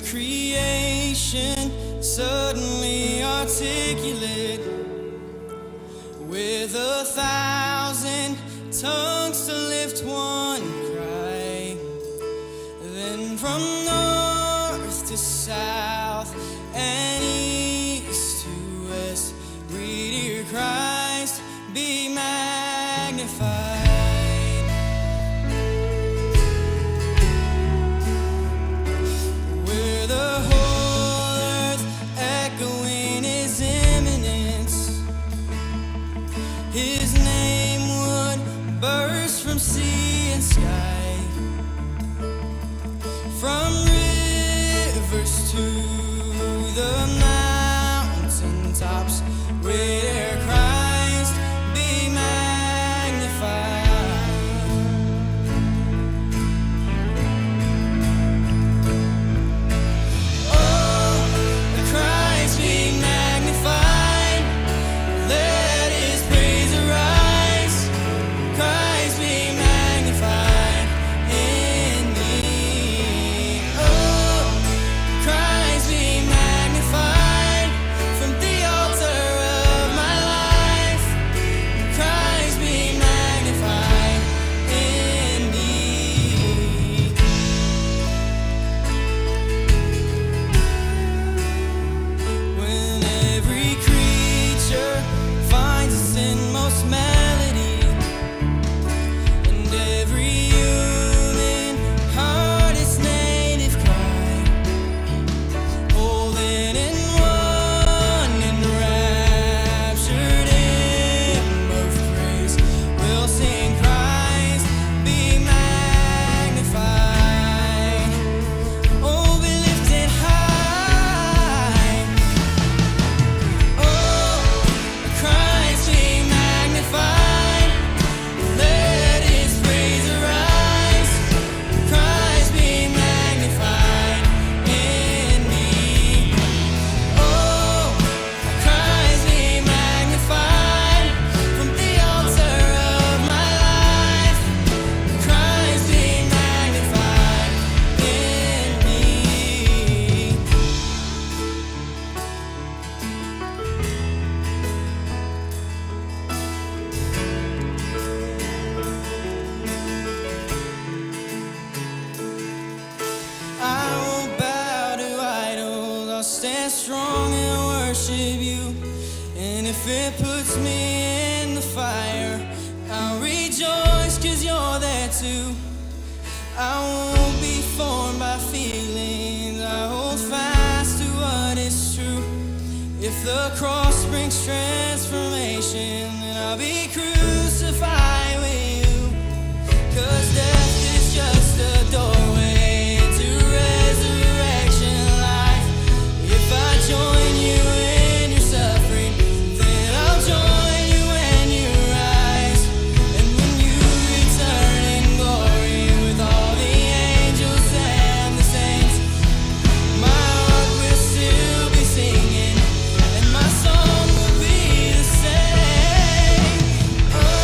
creation suddenly articulate with 1,000 tongues to lift one cry. Then from north to south and east to west, we hear Christ be magnified. His name would burst from sea and sky, from rivers to the mountain tops, where Christ be magnified. Oh, Christ be magnified. Let His praise arise. Christ be magnified in me. Oh, Christ be magnified from the altar of my life. Christ be magnified in me. When every creature finds its inmost melody, and every human heart its native cry, holding in one enraptured hymn of praise, we'll sing Christ be magnified. Oh, be lifted high. Oh, Christ be magnified. Let His praise arise. Christ be magnified in me. Oh, Christ be magnified from the altar of my life. Christ be magnified in me. I won't bow to idols, I'll stand strong and worship you. And if it puts me in the fire, I'll rejoice 'cause you're there too. I won't be formed by feelings, I hold fast to what is true. If the cross brings transformation, then I'll be crucified with you. 'Cause death is just a doorway to resurrection life. If I join you in your suffering, then I'll join you when you rise. And when you return in glory with all the angels and the saints, my heart will still be singing, and my song will be the same. Oh,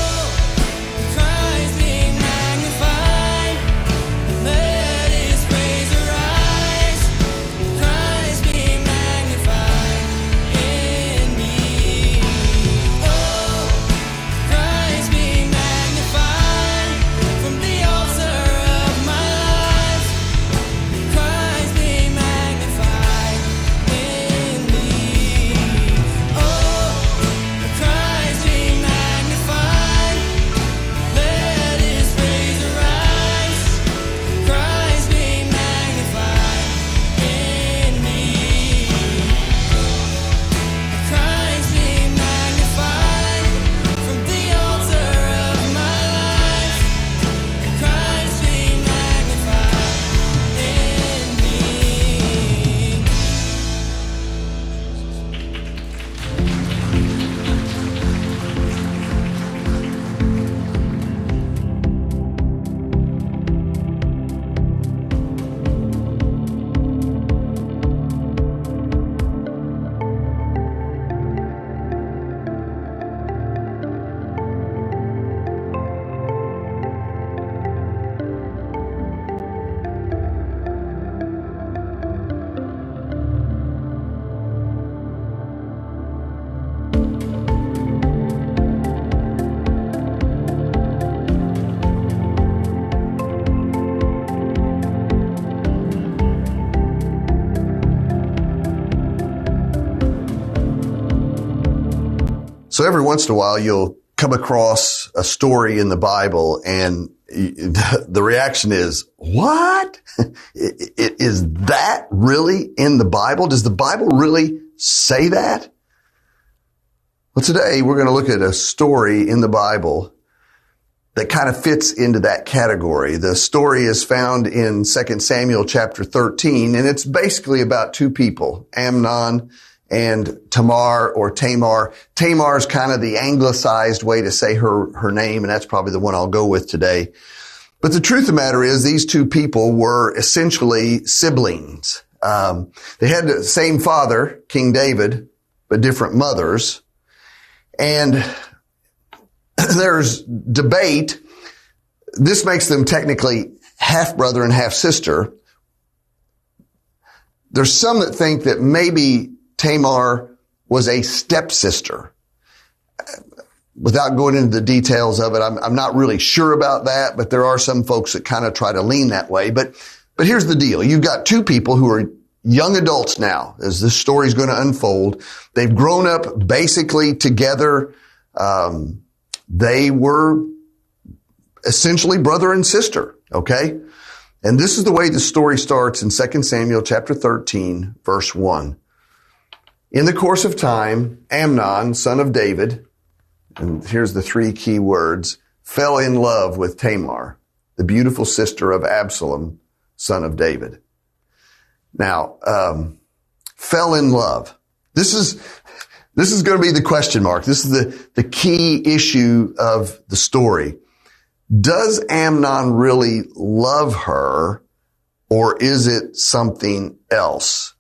So every once in a while, you'll come across a story in the Bible and the reaction is, what? Is that really in the Bible? Does the Bible really say that? Well, today we're going to look at a story in the Bible that kind of fits into that category. The story is found in 2 Samuel chapter 13, and it's basically about two people, Amnon and Tamar or Tamar. Tamar is kind of the anglicized way to say her name, and that's probably the one I'll go with today. But the truth of the matter is these two people were essentially siblings. They had the same father, King David, but different mothers. And there's debate. This makes them technically half brother and half sister. There's some that think that maybe Tamar was a stepsister. Without going into the details of it, I'm not really sure about that, but there are some folks that kind of try to lean that way. But here's the deal. You've got two people who are young adults now as this story is going to unfold. They've grown up basically together. They were essentially brother and sister, okay? And this is the way the story starts in 2 Samuel chapter 13, verse 1. In the course of time, Amnon, son of David, and here's the three key words, fell in love with Tamar, the beautiful sister of Absalom, son of David. Now, fell in love. This is going to be the question mark. This is the key issue of the story. Does Amnon really love her, or is it something else?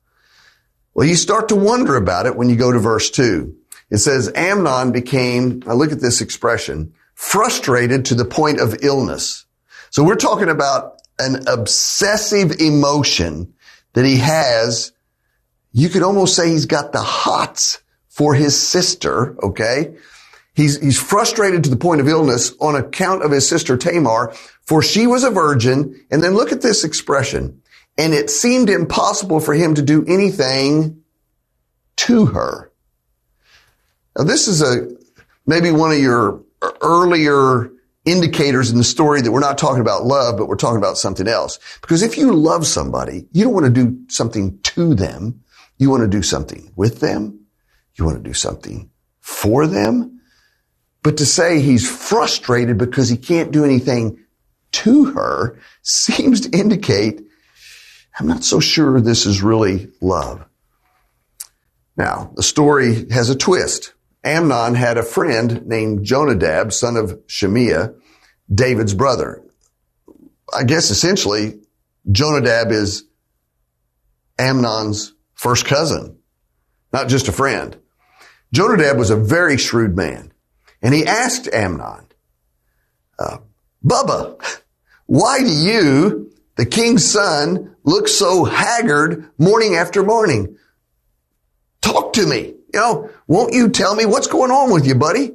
Well, you start to wonder about it when you go to verse 2. It says, Amnon became, now look at this expression, frustrated to the point of illness. So we're talking about an obsessive emotion that he has. You could almost say he's got the hots for his sister, okay? He's frustrated to the point of illness on account of his sister Tamar, for she was a virgin. And then look at this expression. And it seemed impossible for him to do anything to her. Now, this is maybe one of your earlier indicators in the story that we're not talking about love, but we're talking about something else. Because if you love somebody, you don't want to do something to them. You want to do something with them. You want to do something for them. But to say he's frustrated because he can't do anything to her seems to indicate, I'm not so sure this is really love. Now, the story has a twist. Amnon had a friend named Jonadab, son of Shemiah, David's brother. I guess essentially Jonadab is Amnon's first cousin, not just a friend. Jonadab was a very shrewd man, and he asked Amnon, Bubba, why do you, the king's son, look so haggard morning after morning? Talk to me. Won't you tell me what's going on with you, buddy?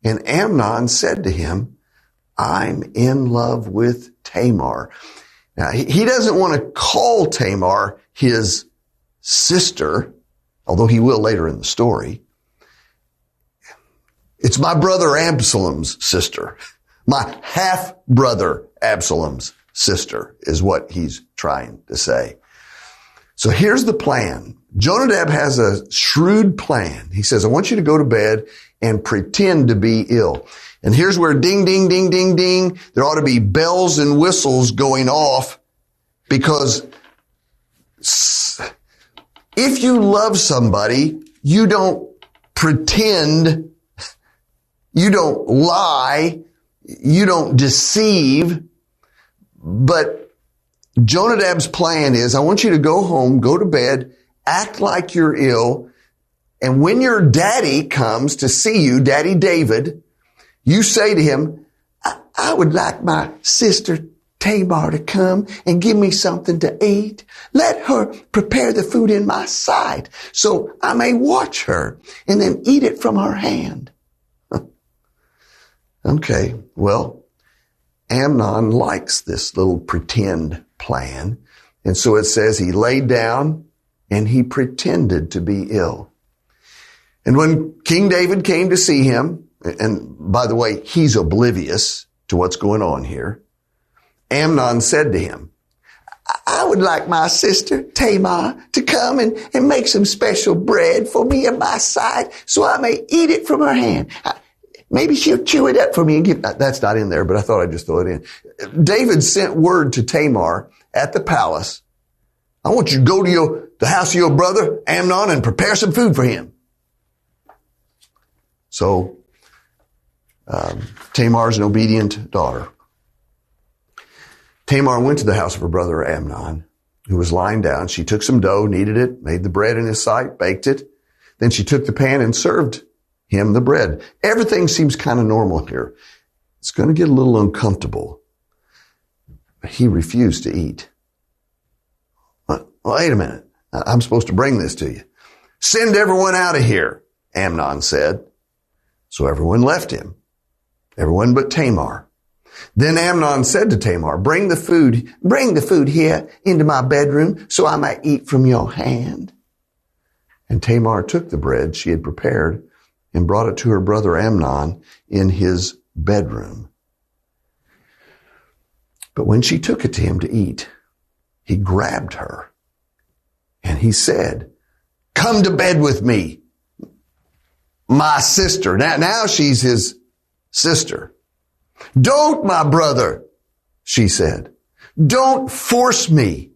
And Amnon said to him, I'm in love with Tamar. Now, he doesn't want to call Tamar his sister, although he will later in the story. It's my brother Absalom's sister. My half-brother Absalom's sister is what he's trying to say. So here's the plan. Jonadab has a shrewd plan. He says, I want you to go to bed and pretend to be ill. And here's where ding, ding, ding, ding, ding, there ought to be bells and whistles going off, because if you love somebody, you don't pretend, you don't lie, you don't deceive. But Jonadab's plan is, I want you to go home, go to bed, act like you're ill, and when your daddy comes to see you, Daddy David, you say to him, I would like my sister Tamar to come and give me something to eat. Let her prepare the food in my sight so I may watch her and then eat it from her hand. Okay, well, Amnon likes this little pretend plan. And so it says he laid down and he pretended to be ill. And when King David came to see him, and by the way, he's oblivious to what's going on here, Amnon said to him, I would like my sister Tamar to come and make some special bread for me and my side so I may eat it from her hand. Maybe she'll chew it up for me and give, that's not in there, but I thought I'd just throw it in. David sent word to Tamar at the palace. I want you to go to the house of your brother Amnon and prepare some food for him. So, Tamar's an obedient daughter. Tamar went to the house of her brother Amnon, who was lying down. She took some dough, kneaded it, made the bread in his sight, baked it. Then she took the pan and served him the bread. Everything seems kind of normal here. It's going to get a little uncomfortable. But he refused to eat. Wait a minute. I'm supposed to bring this to you. Send everyone out of here, Amnon said. So everyone left him. Everyone but Tamar. Then Amnon said to Tamar, bring the food here into my bedroom so I might eat from your hand. And Tamar took the bread she had prepared and brought it to her brother Amnon in his bedroom. But when she took it to him to eat, he grabbed her and he said, come to bed with me, my sister. Now she's his sister. Don't, my brother, she said. Don't force me.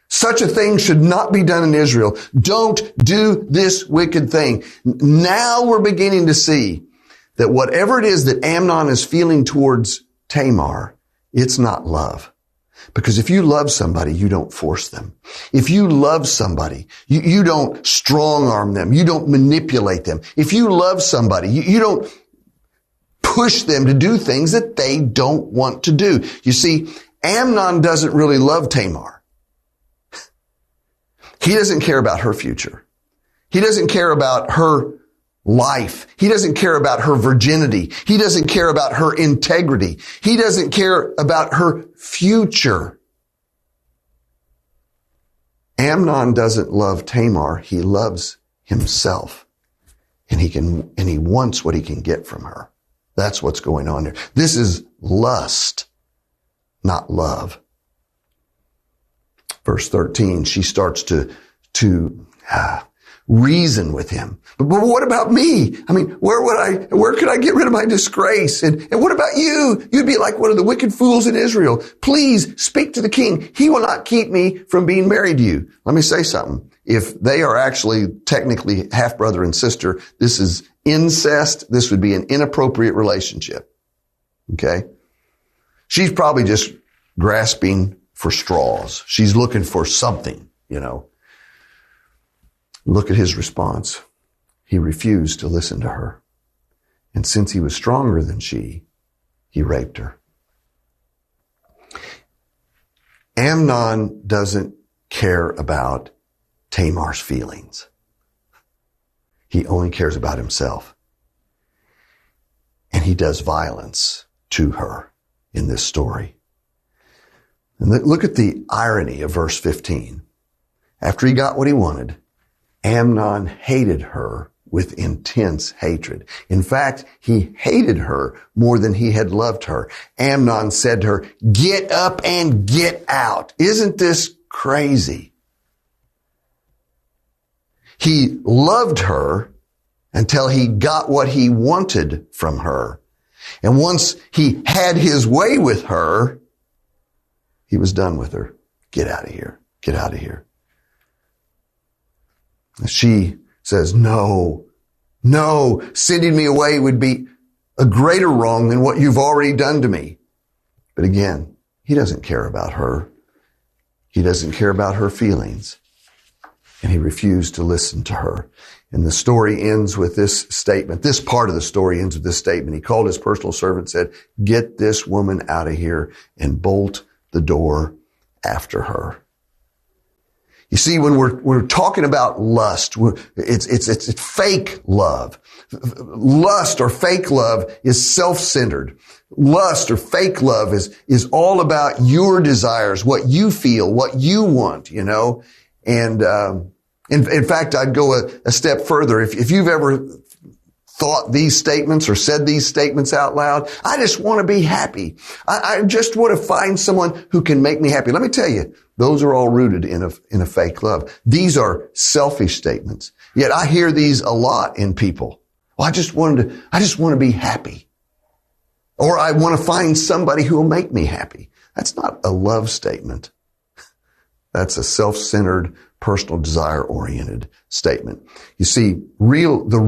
Such a thing should not be done in Israel. Don't do this wicked thing. Now we're beginning to see that whatever it is that Amnon is feeling towards Tamar, it's not love. Because if you love somebody, you don't force them. If you love somebody, you don't strong arm them. You don't manipulate them. If you love somebody, you don't push them to do things that they don't want to do. You see, Amnon doesn't really love Tamar. He doesn't care about her future. He doesn't care about her life. He doesn't care about her virginity. He doesn't care about her integrity. He doesn't care about her future. Amnon doesn't love Tamar. He loves himself. And he wants what he can get from her. That's what's going on there. This is lust, not love. Verse 13, she starts to reason with him. But what about me? I mean, where could I get rid of my disgrace? And what about you? You'd be like one of the wicked fools in Israel. Please speak to the king. He will not keep me from being married to you. Let me say something. If they are actually technically half brother and sister, this is incest. This would be an inappropriate relationship. Okay? She's probably just grasping for straws. She's looking for something, Look at his response. He refused to listen to her. And since he was stronger than she, he raped her. Amnon doesn't care about Tamar's feelings. He only cares about himself. And he does violence to her in this story. And look at the irony of verse 15. After he got what he wanted, Amnon hated her with intense hatred. In fact, he hated her more than he had loved her. Amnon said to her, get up and get out. Isn't this crazy? He loved her until he got what he wanted from her. And once he had his way with her, he was done with her. Get out of here. Get out of here. She says, no, sending me away would be a greater wrong than what you've already done to me. But again, he doesn't care about her. He doesn't care about her feelings. And he refused to listen to her. And the story ends with this statement. This part of the story ends with this statement. He called his personal servant and said, get this woman out of here and bolt the door after her. You see, when we're talking about lust, it's fake love. Lust or fake love is self-centered. Lust or fake love is all about your desires, what you feel, what you want, And In fact, I'd go a step further. If you've ever thought these statements or said these statements out loud, I just want to be happy. I just want to find someone who can make me happy. Let me tell you, those are all rooted in a fake love. These are selfish statements. Yet I hear these a lot in people. Well, I just want to be happy. Or I want to find somebody who will make me happy. That's not a love statement. That's a self-centered, personal desire-oriented statement. You see, the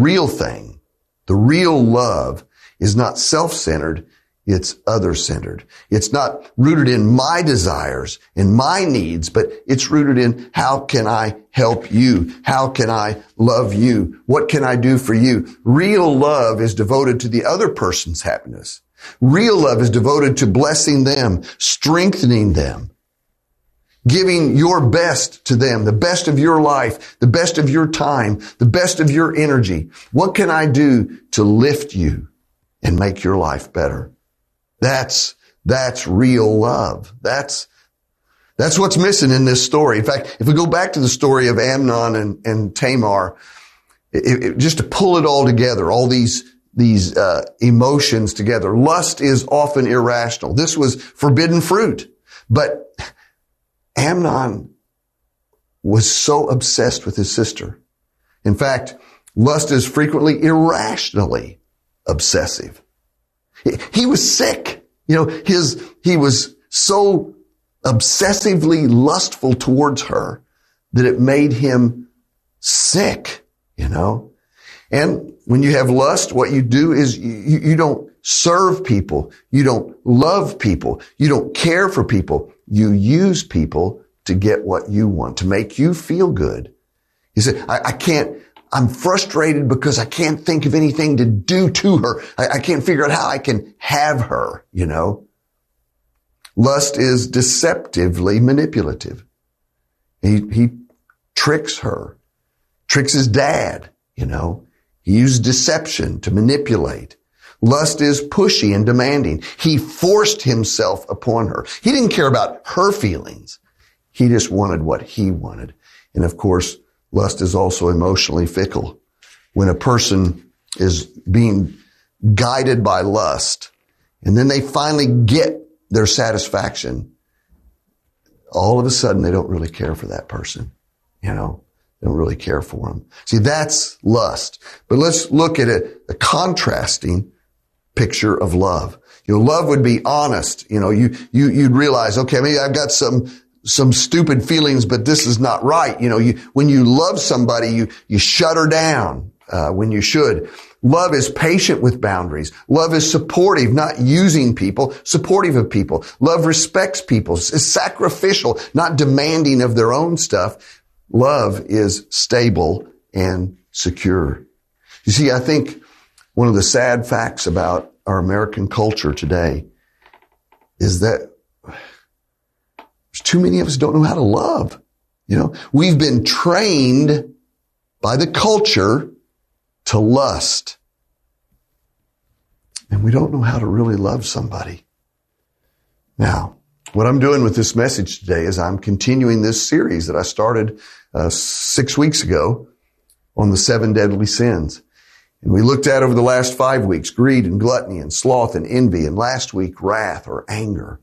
real love is not self-centered, it's other-centered. It's not rooted in my desires and my needs, but it's rooted in how can I help you? How can I love you? What can I do for you? Real love is devoted to the other person's happiness. Real love is devoted to blessing them, strengthening them, giving your best to them, the best of your life, the best of your time, the best of your energy. What can I do to lift you and make your life better? That's real love. That's what's missing in this story. In fact, if we go back to the story of Amnon and Tamar, just to pull it all together, all these emotions together. Lust is often irrational. This was forbidden fruit, but Amnon was so obsessed with his sister. In fact, lust is frequently irrationally obsessive. He was sick. He was so obsessively lustful towards her that it made him sick, And when you have lust, what you do is you don't serve people. You don't love people. You don't care for people. You use people to get what you want, to make you feel good. You say, I'm frustrated because I can't think of anything to do to her. I can't figure out how I can have her, Lust is deceptively manipulative. He tricks her, tricks his dad, He used deception to manipulate. Lust is pushy and demanding. He forced himself upon her. He didn't care about her feelings. He just wanted what he wanted. And of course, lust is also emotionally fickle. When a person is being guided by lust, and then they finally get their satisfaction, all of a sudden they don't really care for that person, They don't really care for them. See, that's lust. But let's look at a contrasting picture of love. Love would be honest. You'd realize, okay, maybe I've got some stupid feelings, but this is not right. When you love somebody, you shut her down, when you should. Love is patient with boundaries. Love is supportive, not using people, supportive of people. Love respects people, is sacrificial, not demanding of their own stuff. Love is stable and secure. You see, I think one of the sad facts about our American culture today is that too many of us don't know how to love. We've been trained by the culture to lust. And we don't know how to really love somebody. Now, what I'm doing with this message today is I'm continuing this series that I started 6 weeks ago on the 7 deadly sins. And we looked at over the last 5 weeks, greed and gluttony and sloth and envy. And last week, wrath or anger.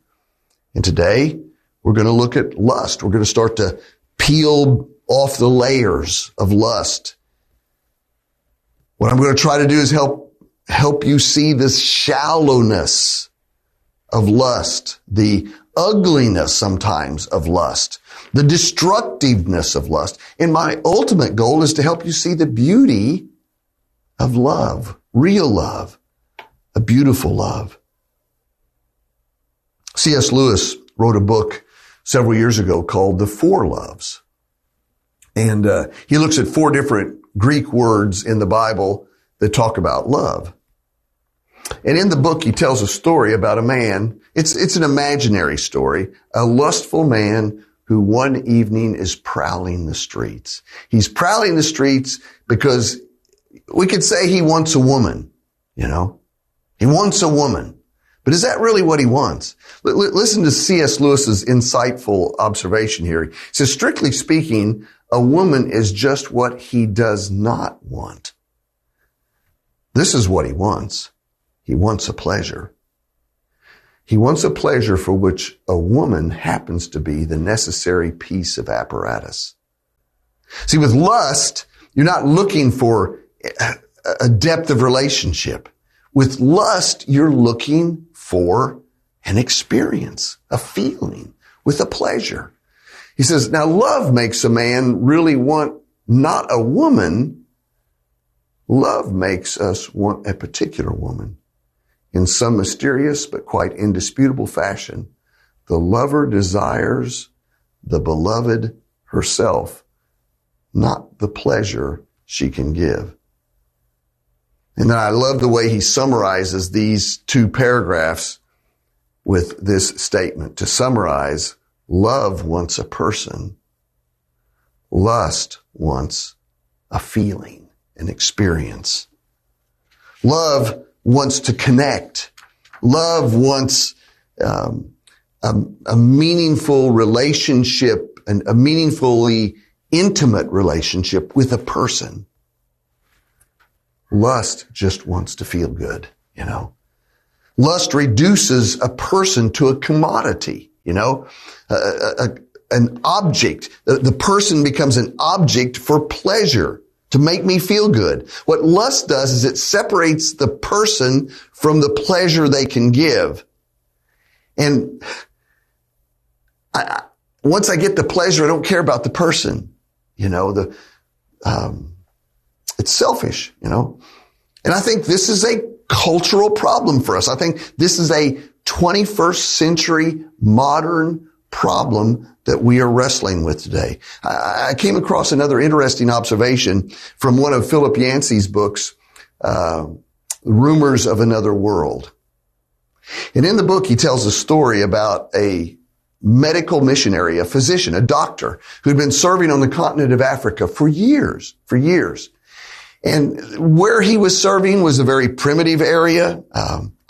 And today, we're going to look at lust. We're going to start to peel off the layers of lust. What I'm going to try to do is help you see the shallowness of lust, the ugliness sometimes of lust, the destructiveness of lust. And my ultimate goal is to help you see the beauty of love, real love, a beautiful love. C.S. Lewis wrote a book several years ago called The Four Loves. And he looks at 4 different Greek words in the Bible that talk about love. And in the book, he tells a story about a man. It's an imaginary story, a lustful man who one evening is prowling the streets. He's prowling the streets because we could say he wants a woman, He wants a woman. But is that really what he wants? Listen to C.S. Lewis's insightful observation here. He says, strictly speaking, a woman is just what he does not want. This is what he wants. He wants a pleasure. He wants a pleasure for which a woman happens to be the necessary piece of apparatus. See, with lust, you're not looking for a depth of relationship. With lust, you're looking for an experience, a feeling, with a pleasure. He says, now love makes a man really want not a woman. Love makes us want a particular woman. In some mysterious but quite indisputable fashion, the lover desires the beloved herself, not the pleasure she can give. And then I love the way he summarizes these two paragraphs with this statement. To summarize, love wants a person. Lust wants a feeling, an experience. Love wants to connect. Love wants a meaningful relationship, and a meaningfully intimate relationship with a person. Lust just wants to feel good, you know. Lust reduces a person to a commodity, you know, an object. The person becomes an object for pleasure, to make me feel good. What lust does is it separates the person from the pleasure they can give. And once I get the pleasure, I don't care about the person. You know, it's selfish, you know. And I think this is a cultural problem for us. I think this is a 21st century modern problem that we are wrestling with today. I came across another interesting observation from one of Philip Yancey's books, Rumors of Another World. And in the book, he tells a story about a medical missionary, a physician, a doctor who'd been serving on the continent of Africa for years. And where he was serving was a very primitive area,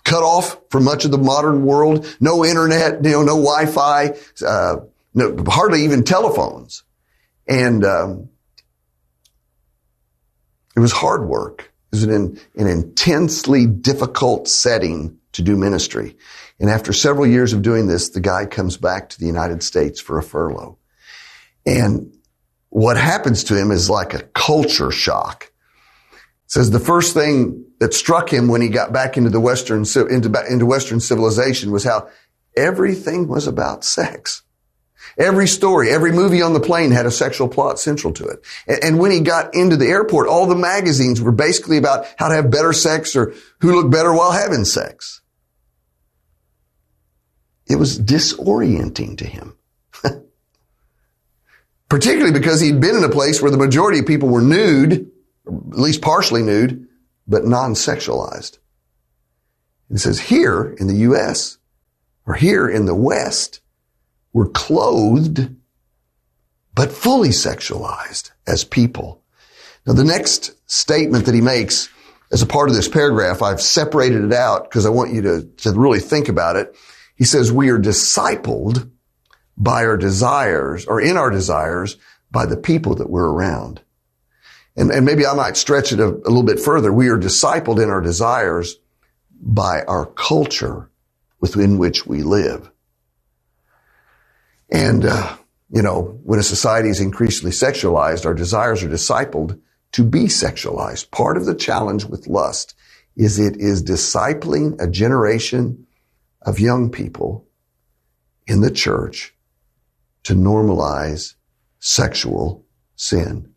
cut off from much of the modern world, no internet, you know, no Wi-Fi, no, hardly even telephones. And it was hard work. It was an intensely difficult setting to do ministry. And after several years of doing this, the guy comes back to the United States for a furlough. And what happens to him is like a culture shock. It says the first thing that struck him when he got back into Western civilization was how everything was about sex. Every story, every movie on the plane had a sexual plot central to it. And when he got into the airport, all the magazines were basically about how to have better sex or who looked better while having sex. It was disorienting to him. Particularly because he'd been in a place where the majority of people were nude, or at least partially nude, but non-sexualized. It says here in the U.S., or here in the West, we're clothed, but fully sexualized as people. Now, the next statement that he makes as a part of this paragraph, I've separated it out because I want you to really think about it. He says, we are discipled by our desires, or in our desires, by the people that we're around. And maybe I might stretch it a little bit further. We are discipled in our desires by our culture within which we live. And, you know, when a society is increasingly sexualized, our desires are discipled to be sexualized. Part of the challenge with lust is it is discipling a generation of young people in the church to normalize sexual sin.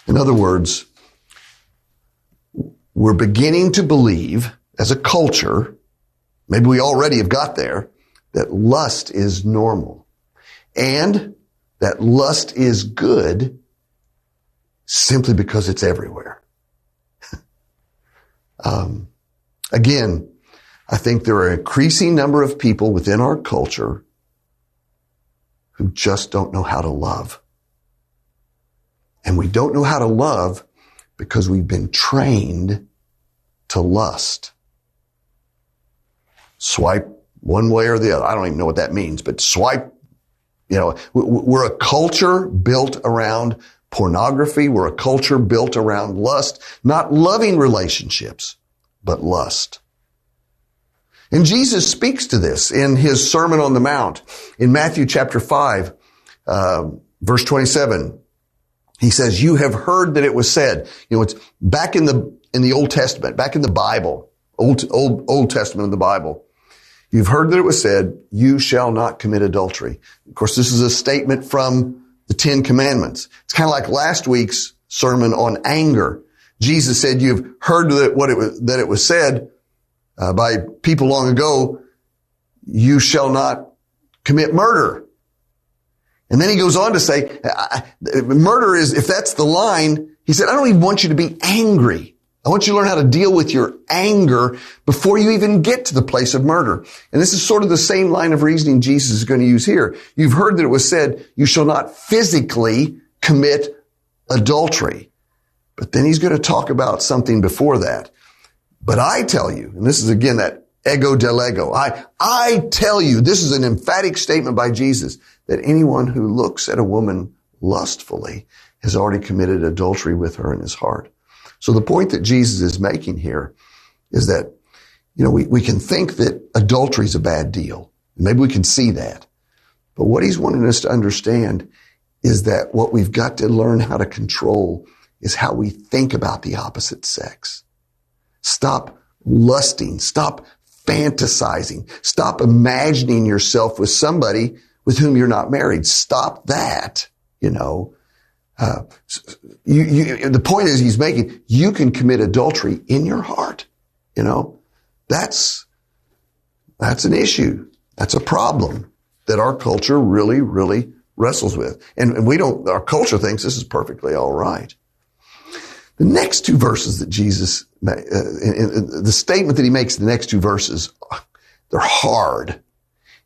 In other words, we're beginning to believe as a culture, maybe we already have got there, that lust is normal and that lust is good simply because it's everywhere. Again, I think there are an increasing number of people within our culture who just don't know how to love. And we don't know how to love because we've been trained to lust. Swipe one way or the other. I don't even know what that means, but swipe, We're a culture built around pornography. We're a culture built around lust, not loving relationships, but lust. And Jesus speaks to this in his Sermon on the Mount. In Matthew chapter 5, verse 27, he says, you have heard that it was said, it's back in the Old Testament, back in the Bible, Old Testament of the Bible. You've heard that it was said, you shall not commit adultery. Of course, this is a statement from the Ten Commandments. It's kind of like last week's sermon on anger. Jesus said, you've heard that it was said by people long ago, you shall not commit murder. And then he goes on to say, murder is, if that's the line, he said, I don't even want you to be angry. I want you to learn how to deal with your anger before you even get to the place of murder. And this is sort of the same line of reasoning Jesus is going to use here. You've heard that it was said, you shall not physically commit adultery. But then he's going to talk about something before that. But I tell you, and this is again that ego del ego, I tell you, this is an emphatic statement by Jesus, that anyone who looks at a woman lustfully has already committed adultery with her in his heart. So the point that Jesus is making here is that, we can think that adultery is a bad deal. Maybe we can see that. But what he's wanting us to understand is that what we've got to learn how to control is how we think about the opposite sex. Stop lusting. Stop fantasizing. Stop imagining yourself with somebody with whom you're not married. Stop that, the point is he's making, you can commit adultery in your heart. That's an issue. That's a problem that our culture really, really wrestles with. And our culture thinks this is perfectly all right. The next two verses that Jesus, the statement that he makes in the next two verses, they're hard.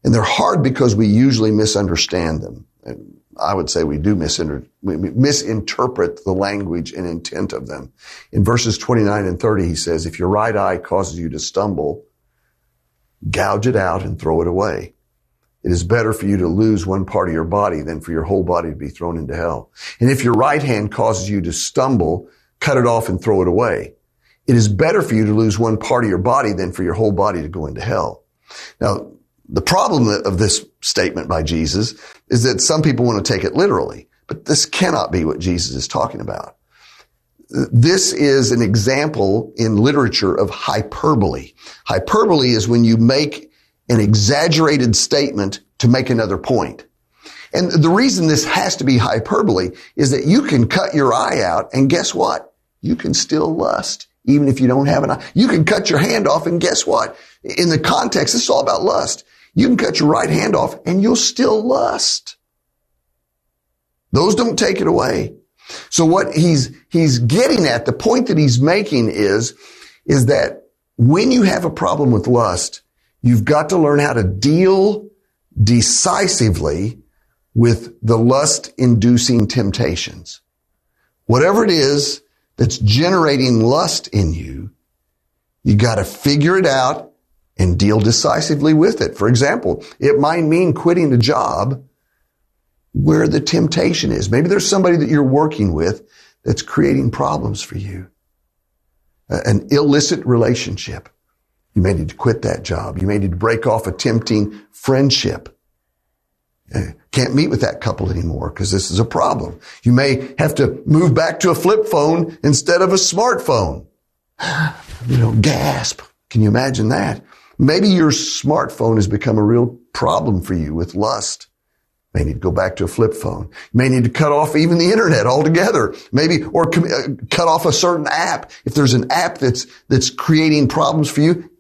And they're hard because we usually misunderstand them. And I would say we misinterpret the language and intent of them. In verses 29 and 30, he says, if your right eye causes you to stumble, gouge it out and throw it away. It is better for you to lose one part of your body than for your whole body to be thrown into hell. And if your right hand causes you to stumble, cut it off and throw it away. It is better for you to lose one part of your body than for your whole body to go into hell. Now, the problem of this statement by Jesus is that some people want to take it literally, but this cannot be what Jesus is talking about. This is an example in literature of hyperbole. Hyperbole is when you make an exaggerated statement to make another point. And the reason this has to be hyperbole is that you can cut your eye out, and guess what? You can still lust, even if you don't have an eye. You can cut your hand off, and guess what? In the context, this is all about lust. You can cut your right hand off and you'll still lust. Those don't take it away. So what he's getting at, the point that he's making is that when you have a problem with lust, you've got to learn how to deal decisively with the lust-inducing temptations. Whatever it is that's generating lust in you, you got to figure it out and deal decisively with it. For example, it might mean quitting a job where the temptation is. Maybe there's somebody that you're working with that's creating problems for you. An illicit relationship. You may need to quit that job. You may need to break off a tempting friendship. Can't meet with that couple anymore because this is a problem. You may have to move back to a flip phone instead of a smartphone. Gasp. Can you imagine that? Maybe your smartphone has become a real problem for you with lust. You may need to go back to a flip phone. You may need to cut off even the internet altogether. Maybe, or cut off a certain app. If there's an app that's creating problems for you,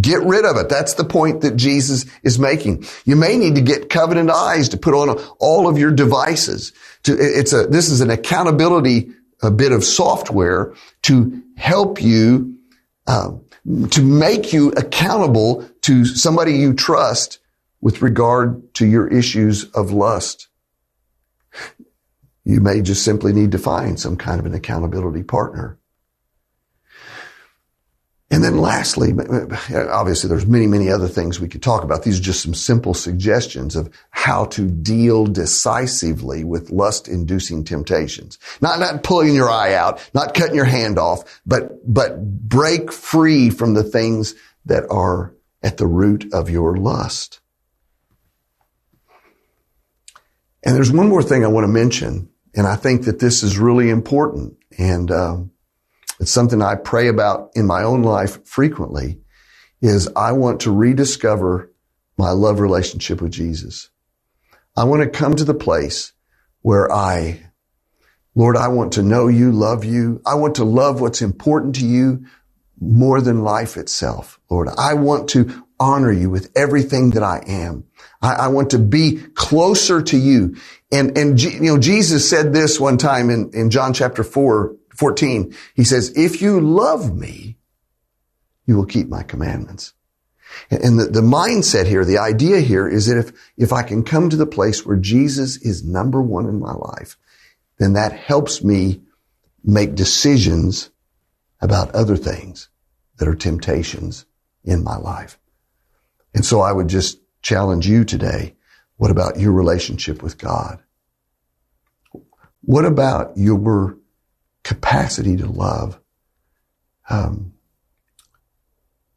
get rid of it. That's the point that Jesus is making. You may need to get covenant eyes to put on all of your devices. This is an accountability bit of software to help you, to make you accountable to somebody you trust with regard to your issues of lust. You may just simply need to find some kind of an accountability partner. And then lastly, obviously there's many, many other things we could talk about. These are just some simple suggestions of how to deal decisively with lust-inducing temptations. Not pulling your eye out, not cutting your hand off, but break free from the things that are at the root of your lust. And there's one more thing I want to mention, and I think that this is really important, and it's something I pray about in my own life frequently, is I want to rediscover my love relationship with Jesus. I want to come to the place where Lord, I want to know you, love you. I want to love what's important to you more than life itself. Lord, I want to honor you with everything that I am. I want to be closer to you. And Jesus said this one time in John chapter 14. He says, if you love me, you will keep my commandments. And the mindset here, the idea here is that if I can come to the place where Jesus is number one in my life, then that helps me make decisions about other things that are temptations in my life. And so I would just challenge you today. What about your relationship with God? What about your capacity to love?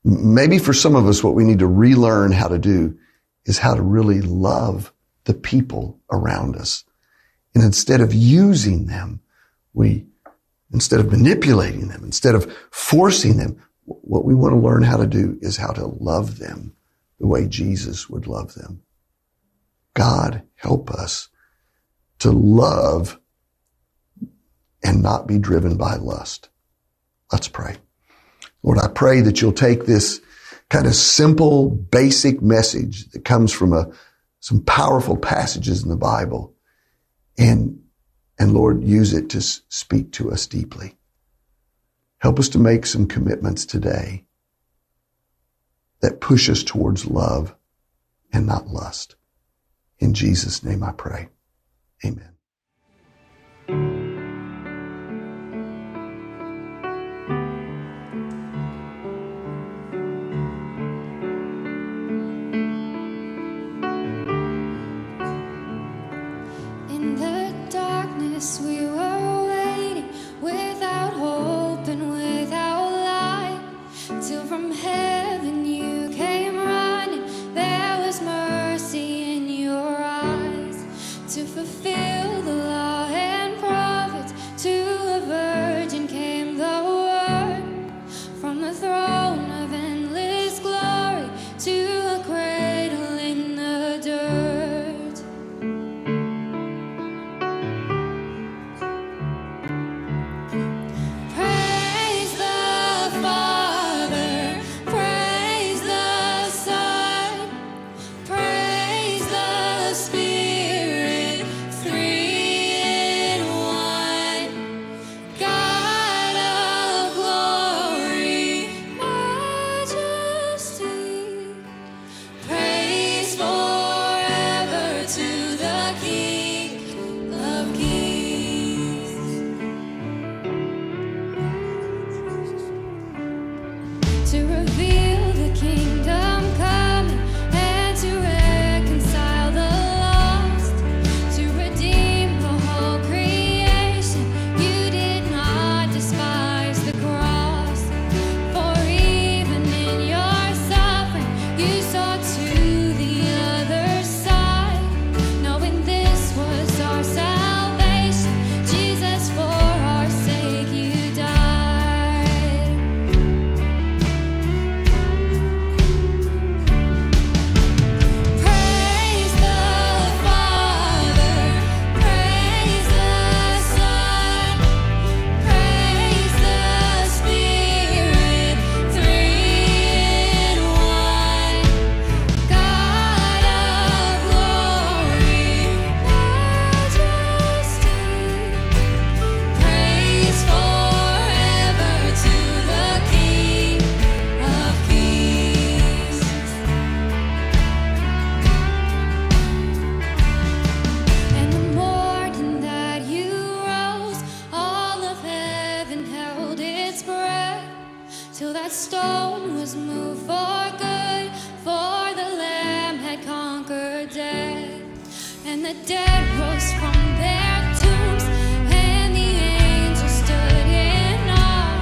Maybe for some of us, what we need to relearn how to do is how to really love the people around us. And instead of using them, instead of manipulating them, instead of forcing them, what we want to learn how to do is how to love them the way Jesus would love them. God, help us to love and not be driven by lust. Let's pray. Lord, I pray that you'll take this kind of simple, basic message that comes from some powerful passages in the Bible and Lord, use it to speak to us deeply. Help us to make some commitments today that push us towards love and not lust. In Jesus' name I pray. Amen. In the darkness we were waiting, without hope and without light, till from heaven you came running. There was mercy in your eyes to fulfill the law and prophets. To a virgin came the word from the throne of endless glory to a cradle in the dirt. Praise the Father, praise the Son, praise the Spirit, three in one. God of glory, majesty, praise forever to the King of Kings. To reveal the kingdom coming and to reconcile the lost, to redeem the whole creation. You did not despise the cross, for even in your suffering you saw to the other side, knowing this the dead rose from their tombs, and the angels stood in awe.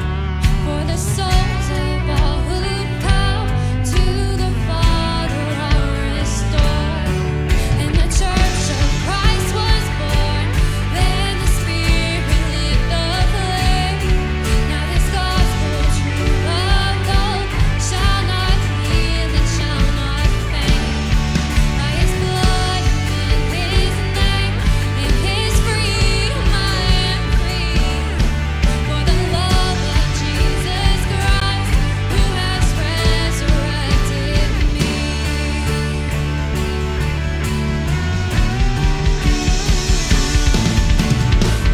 For the souls of all who come to the Father are restored. And the church of Christ was born. Then the Spirit lit the flame. Now this gospel true of gold shall not fade and shall not fade. By His blood and in His name, in His freedom I am free. For the love of Jesus Christ, who has resurrected me.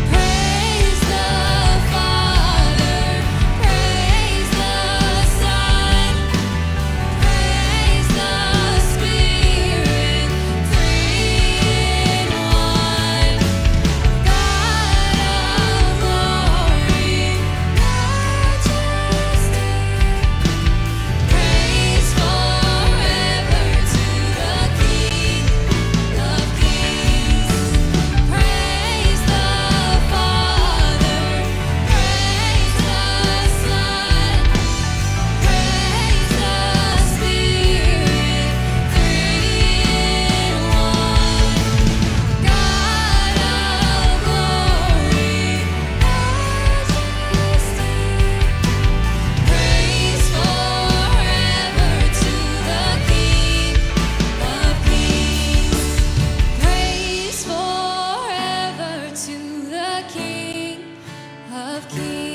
Praise the Father, praise the Son, praise the Spirit, three in one. God of glory, majesty, praise forever to the King of Kings. Praise the Father, praise the Son, praise the Spirit, three in one. God of glory, majesty, praise forever to the King of Kings. Praise forever to the King of Kings.